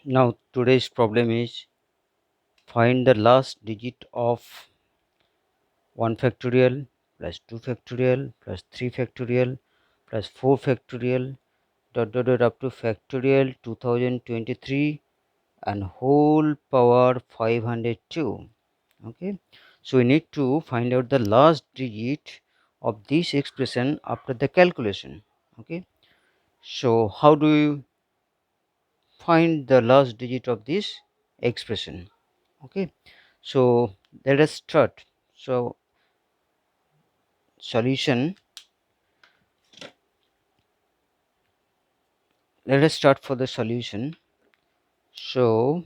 Now today's problem is find the last digit of 1 factorial plus 2 factorial plus 3 factorial plus 4 factorial up to factorial 2023 and whole power 502. Okay, so we need to find out the last digit of this expression after the calculation. Okay, so how do you find the last digit of this expression? Okay, so let us start. So solution, let us start for the solution. So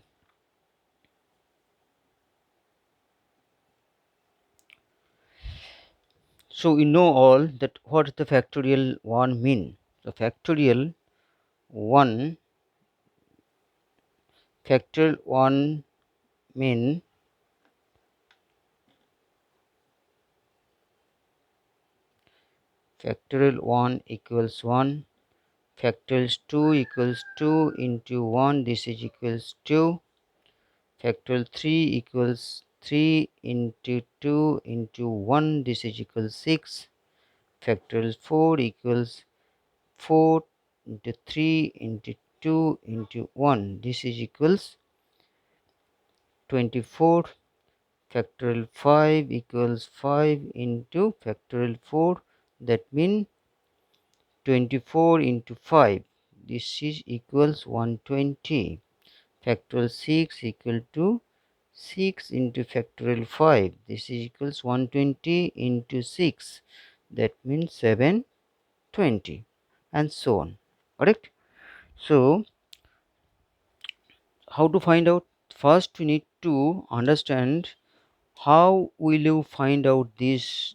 we know all that what the factorial 1 mean. So factorial 1 mean factorial 1 equals 1, factorial 2 equals 2 into 1, this is equals 2, factorial 3 equals 3 into 2 into 1, this is equals 6, factorial 4 equals 4 into 3 into 2 into 1, this is equals 24, factorial 5 equals 5 into factorial 4, that means 24 into 5, this is equals 120, factorial 6 equal to 6 into factorial 5, this is equals 120 into 6, that means 720, and so on. Correct? So how to find out? First we need to understand how will you find out this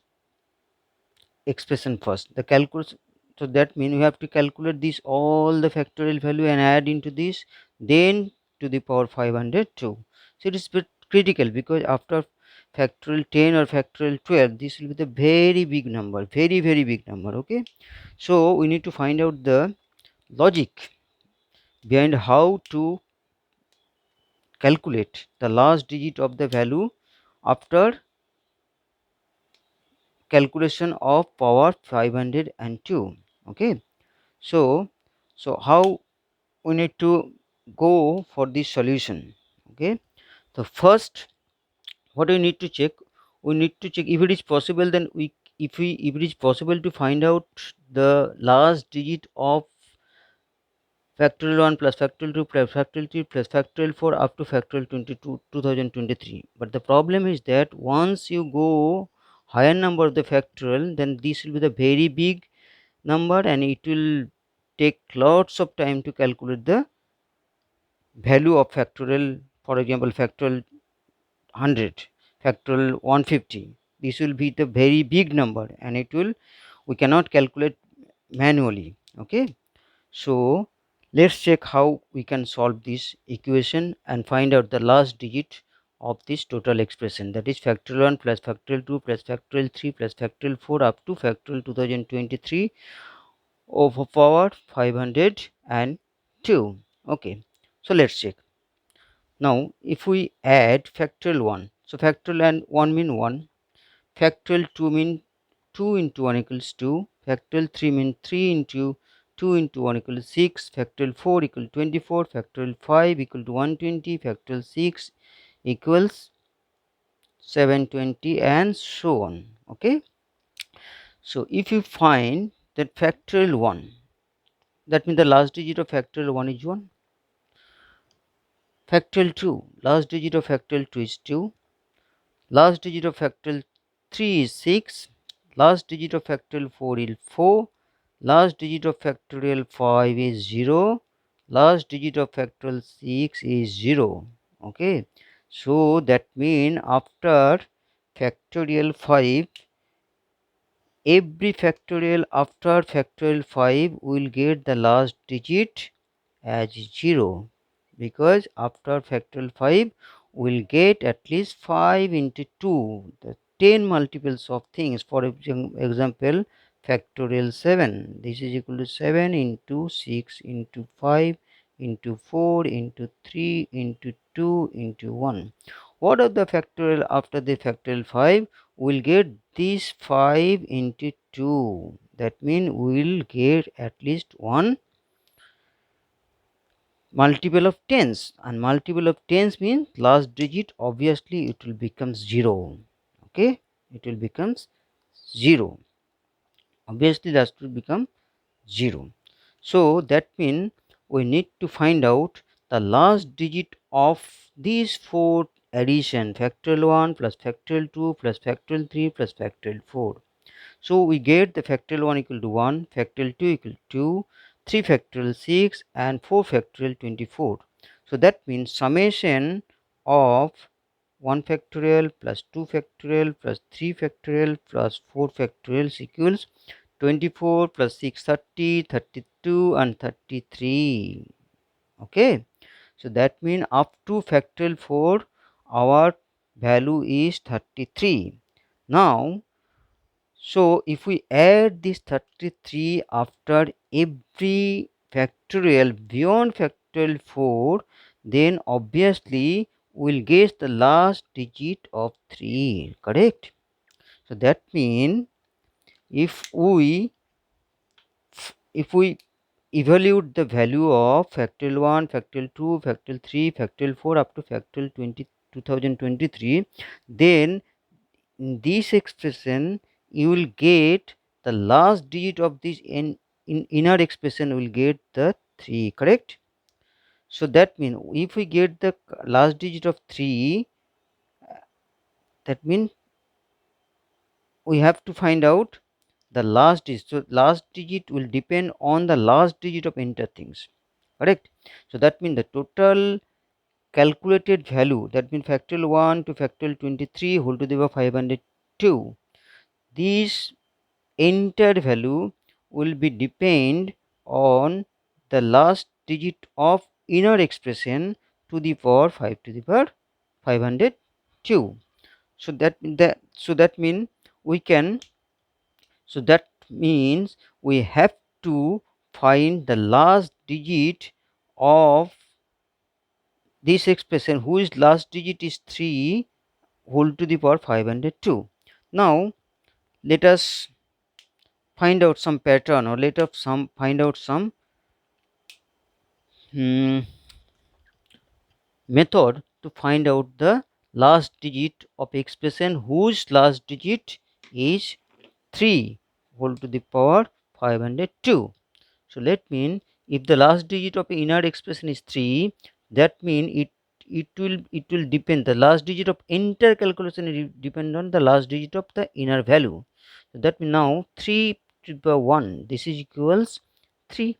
expression first, the calculus. So that means you have to calculate this all the factorial value and add into this, then to the power 502. So it is bit critical because after factorial 10 or factorial 12, this will be the very big number, very big number. Okay, so we need to find out the logic behind how to calculate the last digit of the value after calculation of power 502. Okay, so how we need to go for this solution? Okay, so first what we need to check, we need to check if it is possible, then if it is possible to find out the last digit of factorial 1 plus factorial 2 plus factorial 3 plus factorial 4 up to factorial 22 2023. But the problem is that once you go higher number of the factorial, then this will be the very big number and it will take lots of time to calculate the value of factorial. For example, factorial 100, factorial 150, this will be the very big number and it will, we cannot calculate manually. Okay, so let's check how we can solve this equation and find out the last digit of this total expression, that is factorial 1 plus factorial 2 plus factorial 3 plus factorial 4 up to factorial 2023 over power 502. Okay, so let's check. Now if we add factorial 1, so factorial and 1 mean 1, factorial 2 mean 2 into 1 equals 2, factorial 3 mean 3 into 2 into 1 equals 6, factorial 4 equal 24, factorial 5 equal to 120, factorial 6 equals 720, and so on. Okay, so if you find that factorial 1, that means the last digit of factorial 1 is 1. Factorial 2, last digit of factorial 2 is 2. Last digit of factorial 3 is 6. Last digit of factorial 4 is 4. Last digit of factorial 5 is 0. Last digit of factorial 6 is 0. Okay, so that means after factorial 5, every factorial after factorial 5 will get the last digit as 0, because after factorial 5 will get at least 5 into 2, the 10 multiples of things. For example, factorial 7, this is equal to 7 into 6 into 5 into 4 into 3 into 2 into 1. What are the factorial after the factorial 5? We'll get this 5 into 2. That means we'll get at least one multiple of tens, and multiple of tens means last digit obviously it will become 0. Okay, it will becomes 0. Obviously last will become 0. So that means we need to find out the last digit of these four addition, factorial 1 plus factorial 2 plus factorial 3 plus factorial 4. So we get the factorial 1 equal to 1, factorial 2 equal to 2, 3 factorial 6 and 4 factorial 24. So that means summation of 1 factorial plus 2 factorial plus 3 factorial plus 4 factorial equals 24 plus 6 30, 32 and 33. Okay, so that means up to factorial 4 our value is 33. Now so if we add this 33 after every factorial beyond factorial 4, then obviously we'll get the last digit of 3, correct? So that means if we evaluate the value of factorial 1, factorial 2, factorial 3, factorial 4 up to factorial 2023, then in this expression you will get the last digit of this in inner expression will get the 3, correct? So that means if we get the last digit of 3, that means we have to find out the last digit. So last digit will depend on the last digit of enter things, correct? So that means the total calculated value, that means factorial 1 to factorial 23 whole to the power 502, this entered value will be depend on the last digit of inner expression to the power 5 to the power 502. So that means we can, so that means we have to find the last digit of this expression whose last digit is 3 whole to the power 502. Now let us find out some pattern, or let us find out some method to find out the last digit of expression whose last digit is 3 whole to the power 502. So let mean if the last digit of inner expression is 3, that mean it will depend, the last digit of entire calculation will depend on the last digit of the inner value. So that means now 3 to the power 1, this is equals 3.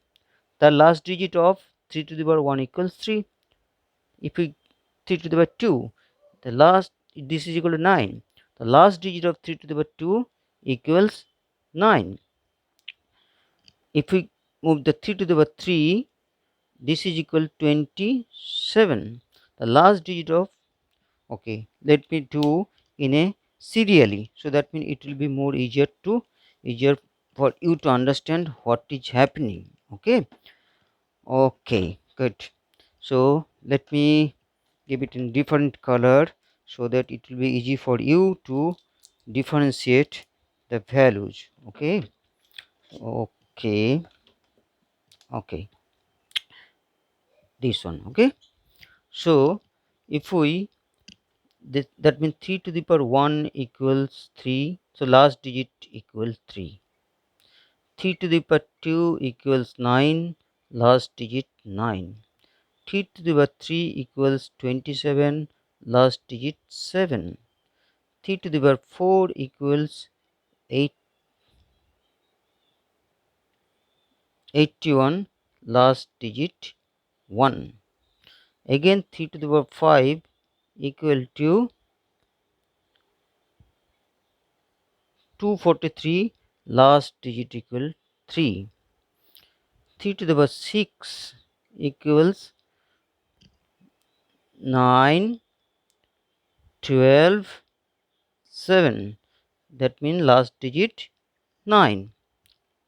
The last digit of 3 to the power 1 equals 3. If we 3 to the power 2, the last, this is equal to 9. The last digit of 3 to the power 2 equals 9. If we move the 3 to the power 3, this is equal to 27. The last digit of, okay, let me do in a serially, so that means it will be more easier for you to understand what is happening. Okay, good. So let me give it in different color so that it will be easy for you to differentiate the values. Okay, okay, this one. Okay, so if we that means 3 to the power 1 equals 3, so last digit equals 3. 3 to the power 2 equals 9, last digit 9. 3 to the power 3 equals 27, last digit 7. 3 to the power 4 equals 8, 81, last digit 1. Again 3 to the power 5 equal to 243, last digit equal 3. 3 to the power 6 equals 9, 12, 7. That means last digit 9,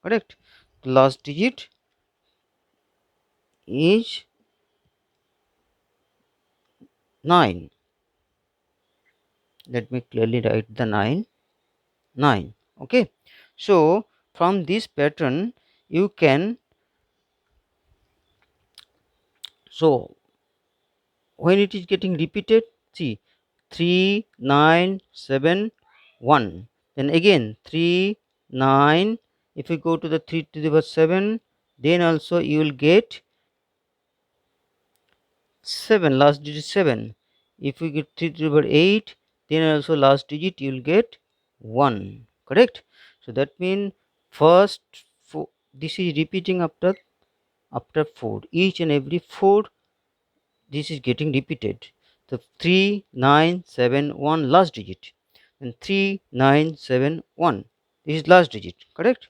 correct? Last digit is 9. Let me clearly write the 9. Okay, so from this pattern you can, so when it is getting repeated, see 3 9 7 1, then again 3 9, if you go to the 3 to the power 7, then also you will get 7, last digit 7. If you get 3 to the power 8, then also last digit you will get 1, correct? So that means first four, this is repeating after 4, each and every 4 this is getting repeated. The 3 9 7 1 last digit, and 3 9 7 1, this is last digit, correct?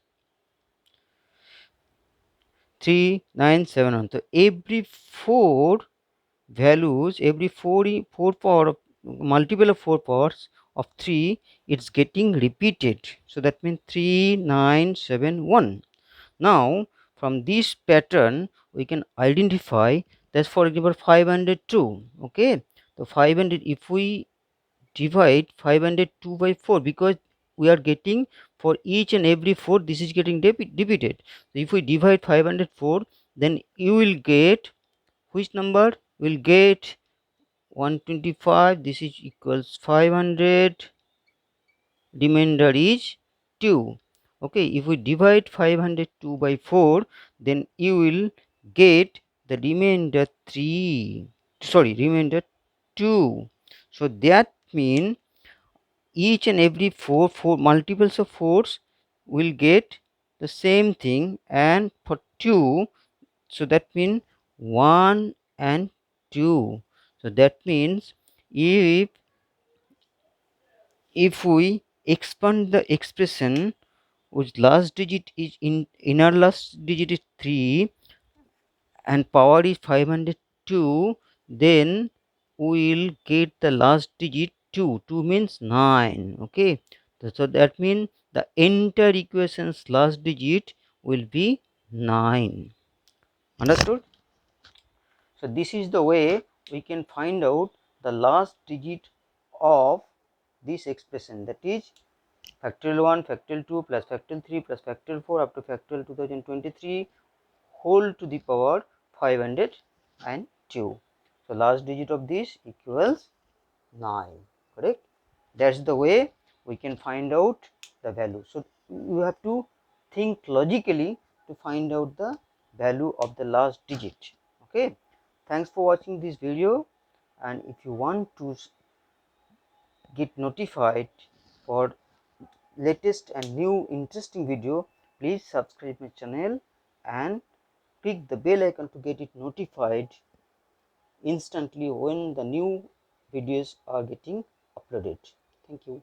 3 9 7 1. So every 4 values, every 4 power of multiple of 4 powers of 3, it's getting repeated. So that means 3 9 7 1. Now from this pattern we can identify that's, for example, 502. Okay, so 500, if we divide 502 by 4, because we are getting for each and every 4 this is getting repeated. So if we divide 504, then you will get which number? Will get 125, this is equals 500, remainder is 2. Okay, if we divide 502 by 4, then you will get the remainder 3, sorry, remainder 2. So that means each and every 4 multiples of 4s will get the same thing, and for 2, so that means 1 and 2. So that means if we expand the expression whose last digit is inner last digit is 3 and power is 502, then we will get the last digit 2. 2 means 9. Okay, so that means the entire equation's last digit will be 9. Understood? So this is the way we can find out the last digit of this expression, that is factorial 1, factorial 2 plus factorial 3 plus factorial 4 up to factorial 2023 whole to the power 502. So last digit of this equals 9, correct? That's the way we can find out the value. So you have to think logically to find out the value of the last digit. Okay, thanks for watching this video, and if you want to get notified for latest and new interesting video, please subscribe my channel and click the bell icon to get it notified instantly when the new videos are getting uploaded. Thank you.